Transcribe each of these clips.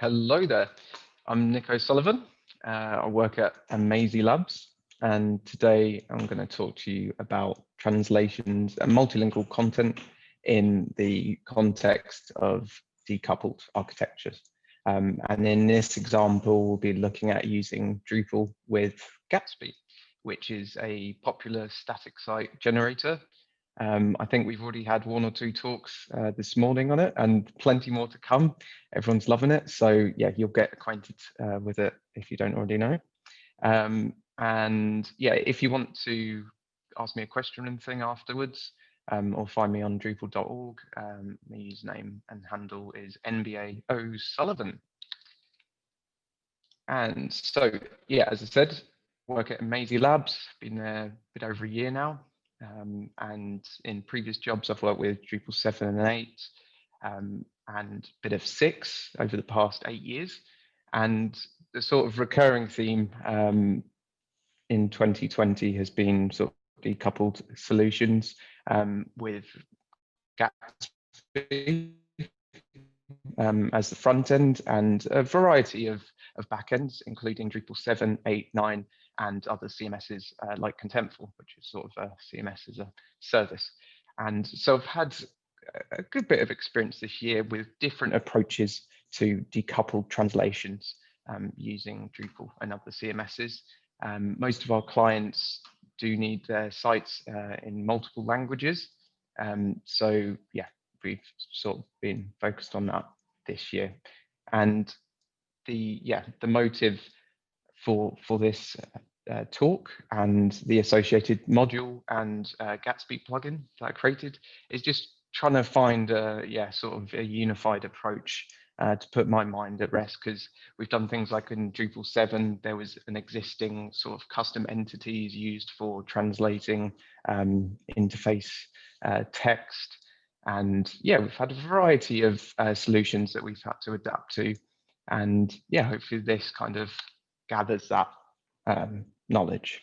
Hello there, I'm Nick O'Sullivan. I work at Amazing Labs, and today I'm going to talk to you about translations and multilingual content in the context of decoupled architectures. And in this example, we'll be looking at using Drupal with Gatsby, which is a popular static site generator. I think we've already had one or two talks this morning on it, and plenty more to come. Everyone's loving it, so yeah, you'll get acquainted with it if you don't already know. And yeah, if you want to ask me a question or anything afterwards, or find me on Drupal.org, my username and handle is NBAOSullivan. And so yeah, as I said, work at Amazing Labs, been there a bit over a year now. And in previous jobs, I've worked with Drupal 7 and 8 and a bit of 6 over the past 8 years. And the sort of recurring theme in 2020 has been sort of decoupled solutions with Gatsby as the front end and a variety of backends, including Drupal 7, 8, 9, and other CMSs like Contentful, which is sort of a CMS as a service. And so I've had a good bit of experience this year with different approaches to decoupled translations using Drupal and other CMSs. Most of our clients do need their sites in multiple languages. So yeah, we've sort of been focused on that this year. And the motive for this talk and the associated module and Gatsby plugin that I created is just trying to find sort of a unified approach to put my mind at rest, because we've done things like in Drupal 7, there was an existing sort of custom entities used for translating interface text. And yeah, we've had a variety of solutions that we've had to adapt to. And yeah, hopefully this kind of gathers that knowledge.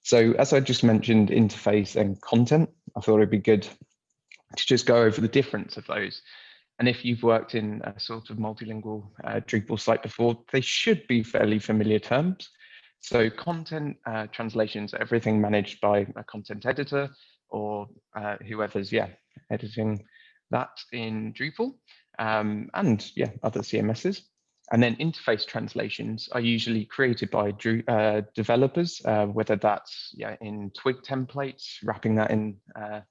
So as I just mentioned, interface and content, I thought it'd be good to just go over the difference of those. And if you've worked in a sort of multilingual Drupal site before, they should be fairly familiar terms. So content translations, everything managed by a content editor or whoever's editing that in Drupal, and other CMSs. And then interface translations are usually created by developers, whether that's in Twig templates, wrapping that in a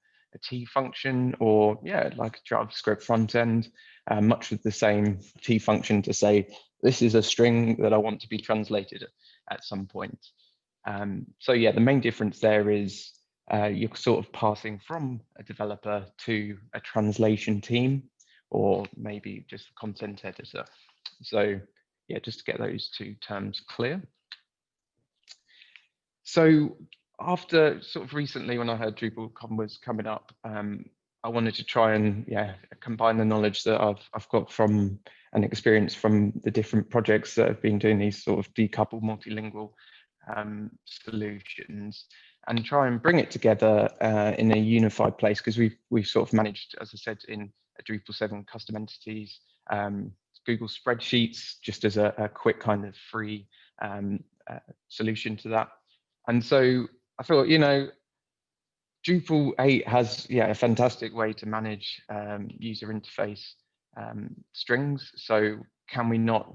T function, or like a JavaScript front end, much with the same T function to say, this is a string that I want to be translated at some point. So yeah, the main difference there is you're sort of passing from a developer to a translation team, or maybe just a content editor. So yeah, just to get those two terms clear. So after sort of recently, when I heard DrupalCon was coming up, I wanted to try and combine the knowledge that I've got from and experience from the different projects that have been doing these sort of decoupled multilingual solutions, and try and bring it together in a unified place, because we've sort of managed, as I said, in a Drupal 7 custom entities, Google spreadsheets, just as a quick kind of free solution to that. And so I thought, Drupal 8 has a fantastic way to manage user interface strings. So can we not,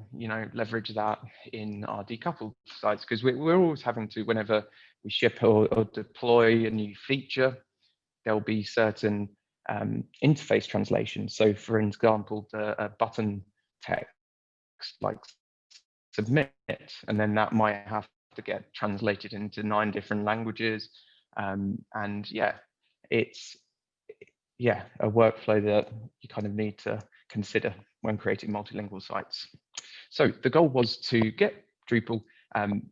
leverage that in our decoupled sites? Because we're always having to, whenever we ship or deploy a new feature, there'll be certain interface translations. So for example, the button text like submit, and then that might have to get translated into 9 different languages. And it's a workflow that you kind of need to consider when creating multilingual sites. So the goal was to get Drupal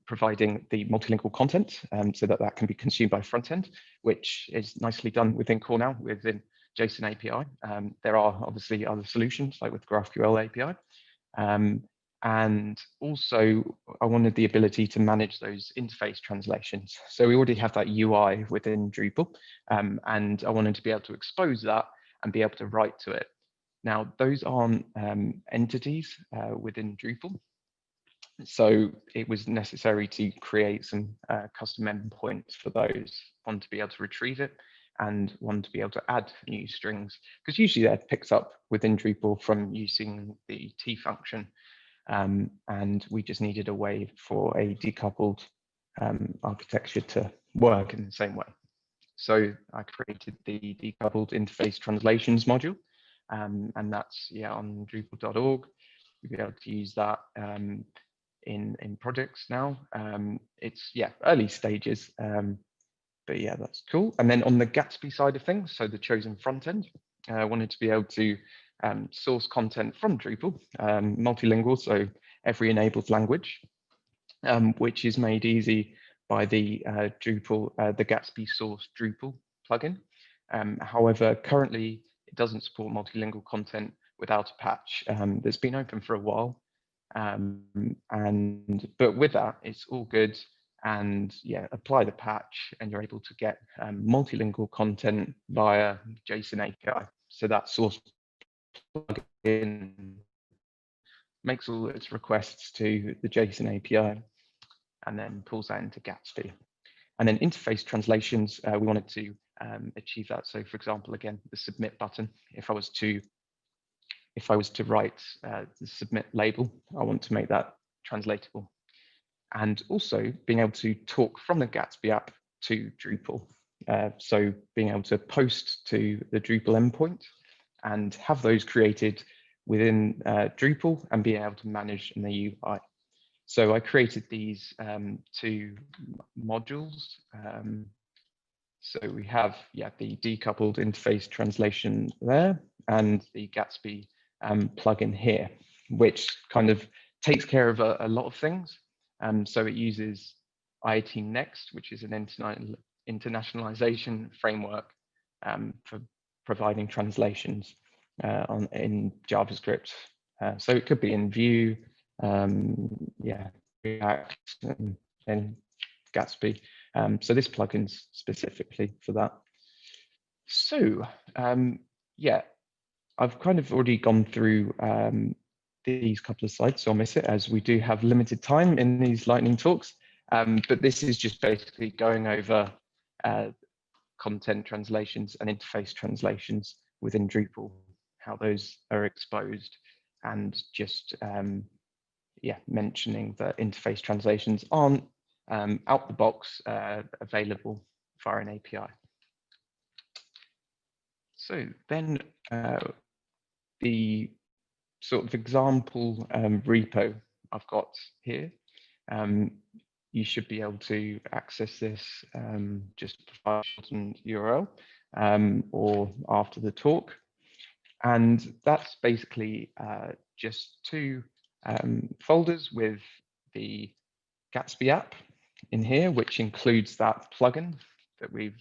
providing the multilingual content so that can be consumed by front end, which is nicely done within core now within JSON API. There are obviously other solutions like with GraphQL API. And also I wanted the ability to manage those interface translations. So we already have that UI within Drupal, and I wanted to be able to expose that and be able to write to it. Now, those aren't entities within Drupal. So it was necessary to create some custom endpoints for those, one to be able to retrieve it and one to be able to add new strings, because usually they're picked up within Drupal from using the T function. And we just needed a way for a decoupled architecture to work in the same way. So I created the decoupled interface translations module, and that's on Drupal.org. You'll be able to use that in projects now. It's early stages, but yeah, that's cool. And then on the Gatsby side of things, so the chosen front end, I wanted to be able to source content from Drupal, multilingual, so every enabled language, which is made easy by the Drupal, the Gatsby source Drupal plugin. However, currently it doesn't support multilingual content without a patch that's been open for a while. But with that, it's all good. And apply the patch and you're able to get multilingual content via JSON API. So that source plugin makes all its requests to the JSON API and then pulls that into Gatsby. And then interface translations, we wanted to achieve that. So for example, again, the submit button, if I was to write the submit label, I want to make that translatable. And also being able to talk from the Gatsby app to Drupal. So being able to post to the Drupal endpoint and have those created within Drupal and being able to manage in the UI. So I created these two modules. So we have the decoupled interface translation there and the Gatsby plugin here, which kind of takes care of a lot of things. So it uses IoT Next, which is an internationalization framework for providing translations in JavaScript. So it could be in Vue, React, and Gatsby. So this plugin's specifically for that. So I've kind of already gone through these couple of slides, so I'll miss it as we do have limited time in these lightning talks. But this is just basically going over content translations and interface translations within Drupal, how those are exposed, and just mentioning that interface translations aren't out the box available via an API. So then the sort of example repo I've got here, you should be able to access this just by an URL or after the talk. And that's basically just two folders with the Gatsby app in here, which includes that plugin that we've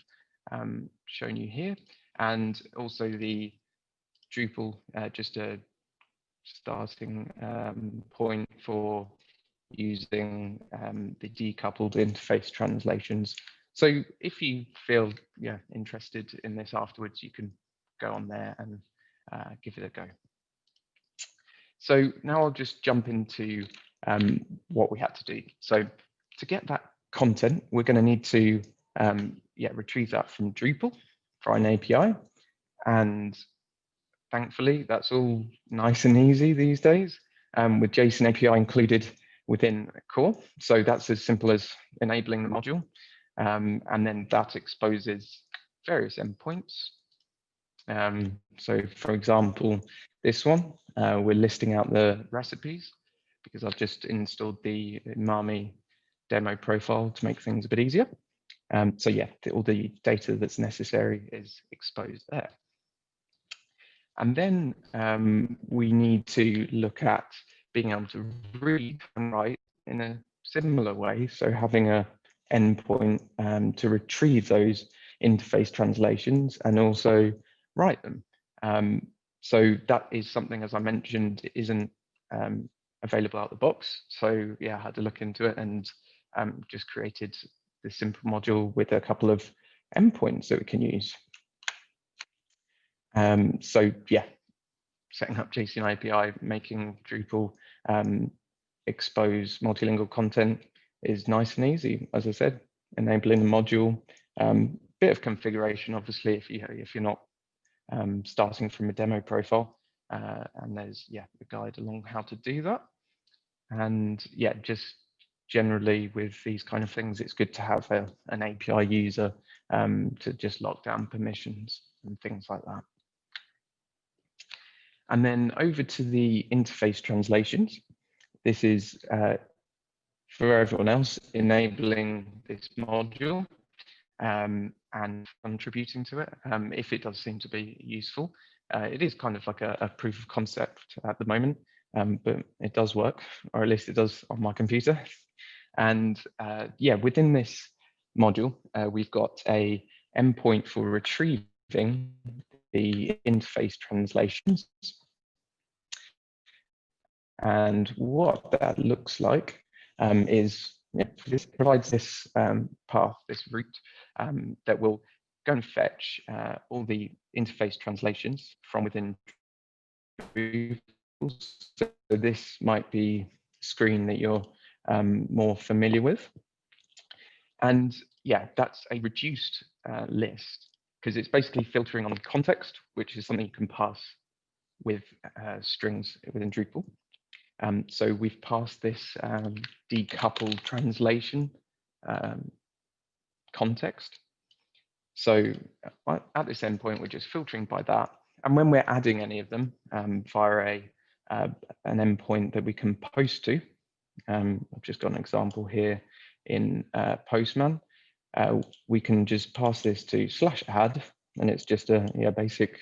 shown you here, and also the Drupal, just a starting point for using the decoupled interface translations. So if you feel interested in this afterwards, you can go on there and give it a go. So now I'll just jump into what we had to do. So to get that content, we're going to need to retrieve that from Drupal for an API. And thankfully, that's all nice and easy these days with JSON API included within core. So that's as simple as enabling the module. And then that exposes various endpoints. So for example, this one, we're listing out the recipes because I've just installed the Umami demo profile to make things a bit easier. So all the data that's necessary is exposed there. And then we need to look at being able to read and write in a similar way. So having a endpoint to retrieve those interface translations and also write them. So that is something, as I mentioned, isn't available out the box. So I had to look into it and just created this simple module with a couple of endpoints that we can use. setting up JSON API, making Drupal expose multilingual content is nice and easy. As I said, enabling the module, bit of configuration, obviously, if you're not starting from a demo profile, and there's a guide along how to do that. And just generally with these kind of things, it's good to have an API user to just lock down permissions and things like that. And then over to the interface translations. This is for everyone else enabling this module and contributing to it, if it does seem to be useful. It is kind of like a proof of concept at the moment, but it does work, or at least it does on my computer. And within this module, we've got a endpoint for retrieving the interface translations. And what that looks like is this provides this path, this route that will go and fetch all the interface translations from within Drupal. So this might be a screen that you're more familiar with. And that's a reduced list because it's basically filtering on context, which is something you can pass with strings within Drupal. So we've passed this decoupled translation context. So at this endpoint, we're just filtering by that. And when we're adding any of them via an endpoint that we can post to, I've just got an example here in Postman. We can just pass this to /add, and it's just a basic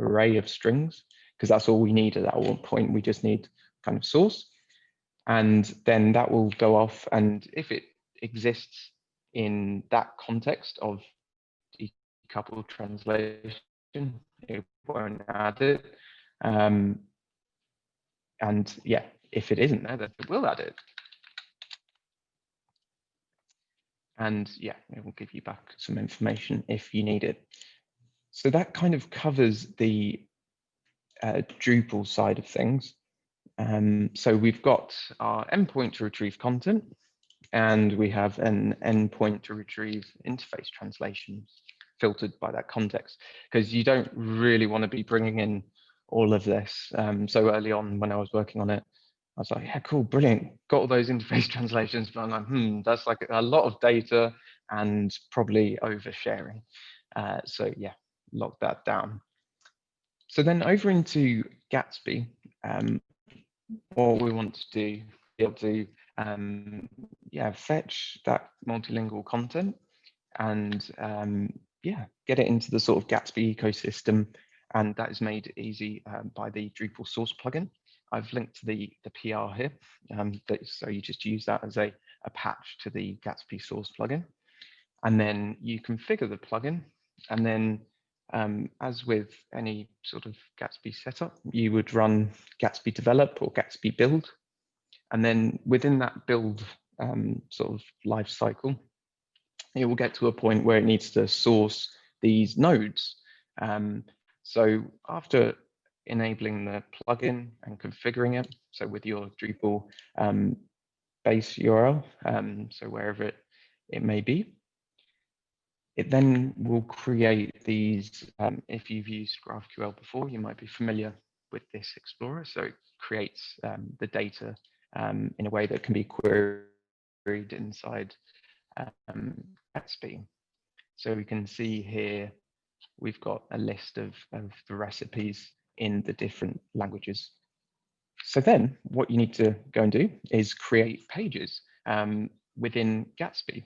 array of strings, because that's all we need at that one point. We just need kind of source, and then that will go off, and if it exists in that context of decoupled translation, it won't add it. And if it isn't there, then it will add it. And it will give you back some information if you need it. So that kind of covers the Drupal side of things. So we've got our endpoint to retrieve content, and we have an endpoint to retrieve interface translations filtered by that context, because you don't really want to be bringing in all of this. So early on when I was working on it, I was like, yeah, cool, brilliant, got all those interface translations, but I'm like, that's like a lot of data and probably oversharing. So lock that down. So then over into Gatsby, what we want to do, be able to fetch that multilingual content and get it into the sort of Gatsby ecosystem, and that is made easy by the Drupal source plugin. I've linked to the PR here, so you just use that as a patch to the Gatsby source plugin, and then you configure the plugin, and then as with any sort of Gatsby setup, you would run Gatsby develop or Gatsby build, and then within that build sort of life cycle, it will get to a point where it needs to source these nodes. So after enabling the plugin and configuring it, so with your Drupal base URL, so wherever it may be, it then will create these. If you've used GraphQL before, you might be familiar with this Explorer. So it creates the data in a way that can be queried inside Gatsby. So we can see here, we've got a list of the recipes in the different languages. So then what you need to go and do is create pages within Gatsby.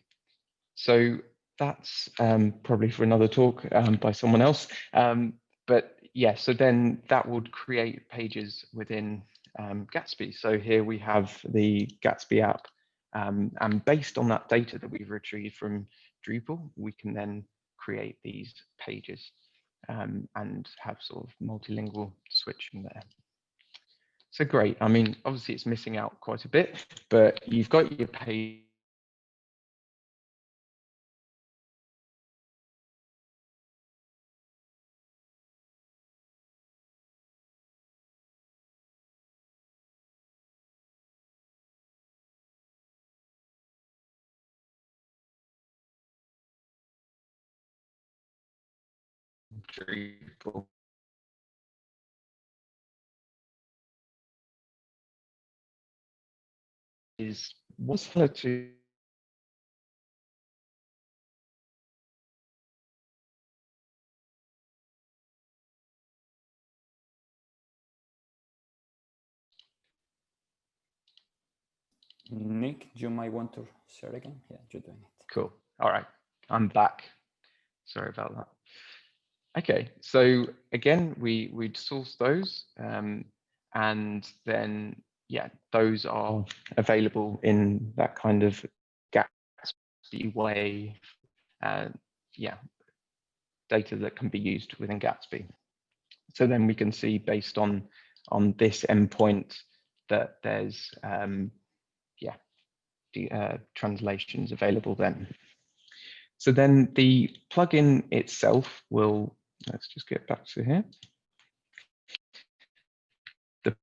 So that's probably for another talk by someone else. But so then that would create pages within Gatsby. So here we have the Gatsby app, and based on that data that we've retrieved from Drupal, we can then create these pages and have sort of multilingual switching there. So great. I mean, obviously it's missing out quite a bit, but you've got your page Drupal. Is what's similar to Nick, you might want to share again. Yeah, you're doing it. Cool. All right, I'm back. Sorry about that. Okay, so again, we'd source those, and then yeah, those are available in that kind of Gatsby way. Yeah, data that can be used within Gatsby. So then we can see based on this endpoint that there's yeah, the translations available then. So then the plugin itself will, let's just get back to here. The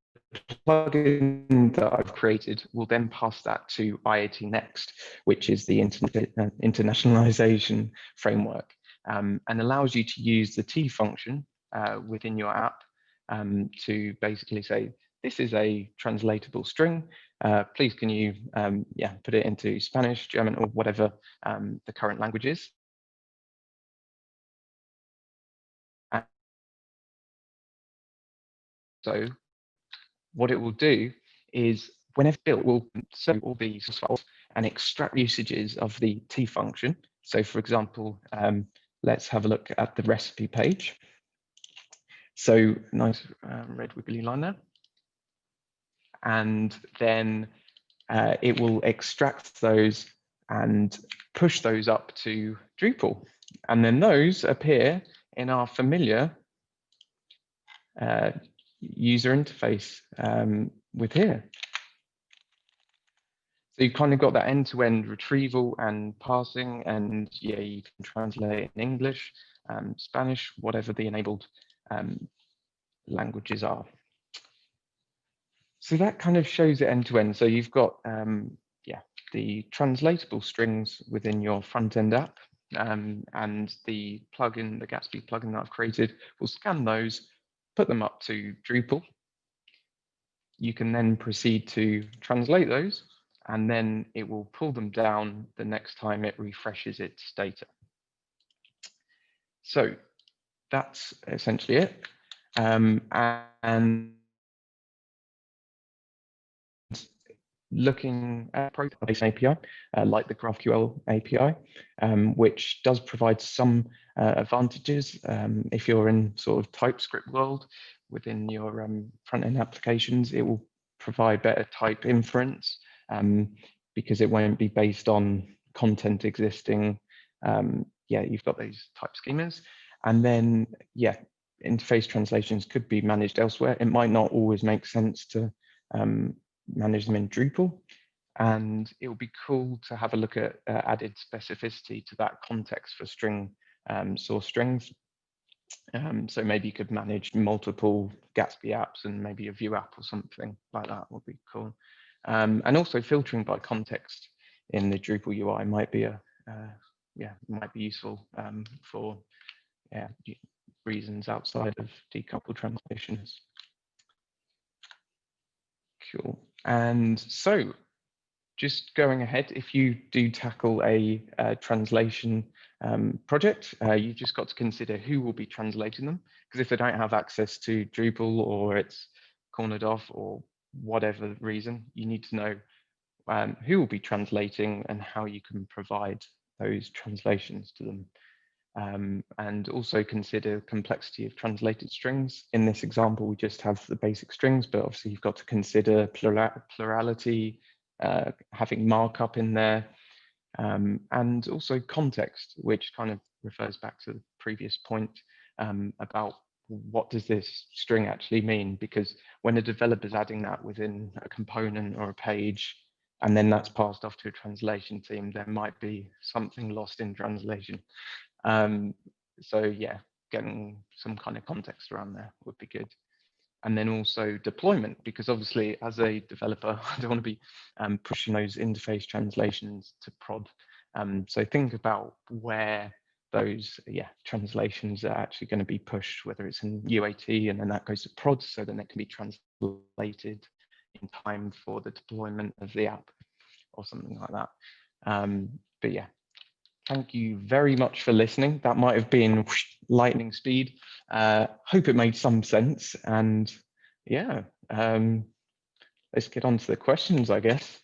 plugin that I've created will then pass that to IAT Next, which is the internationalization framework, and allows you to use the T function within your app to basically say, this is a translatable string. Please can you put it into Spanish, German, or whatever the current language is. So what it will do is whenever it will so all the source files and extract usages of the T function. So for example, let's have a look at the recipe page. So nice red wiggly line there. And then it will extract those and push those up to Drupal. And then those appear in our familiar user interface with here. So you've kind of got that end-to-end retrieval and parsing, and yeah, you can translate in English, Spanish, whatever the enabled languages are. So that kind of shows it end-to-end. So you've got the translatable strings within your front-end app, and the plugin, the Gatsby plugin that I've created, will scan those, put them up to Drupal. You can then proceed to translate those, and then it will pull them down the next time it refreshes its data. So that's essentially it. And looking at an API, like the GraphQL API, which does provide some advantages if you're in sort of TypeScript world within your front-end applications. It will provide better type inference because it won't be based on content existing. You've got these type schemas, and then interface translations could be managed elsewhere. It might not always make sense to manage them in Drupal, and it will be cool to have a look at added specificity to that context for string source strings. So maybe you could manage multiple Gatsby apps and maybe a Vue app or something like that would be cool. And also filtering by context in the Drupal UI might be might be useful for reasons outside of decoupled translations. Cool. And so just going ahead, if you do tackle a translation project, you've just got to consider who will be translating them, because if they don't have access to Drupal or it's cornered off or whatever reason, you need to know who will be translating and how you can provide those translations to them. And also consider complexity of translated strings. In this example, we just have the basic strings, but obviously you've got to consider plurality, having markup in there, and also context, which kind of refers back to the previous point about what does this string actually mean? Because when a developer is adding that within a component or a page, and then that's passed off to a translation team, there might be something lost in translation. So yeah, getting some kind of context around there would be good. And then also deployment, because obviously as a developer, I don't want to be pushing those interface translations to prod. So think about where those translations are actually going to be pushed, whether it's in UAT and then that goes to prod, so then it can be translated in time for the deployment of the app or something like that. But yeah, thank you very much for listening. That might have been lightning speed. Hope it made some sense. And yeah, let's get on to the questions, I guess.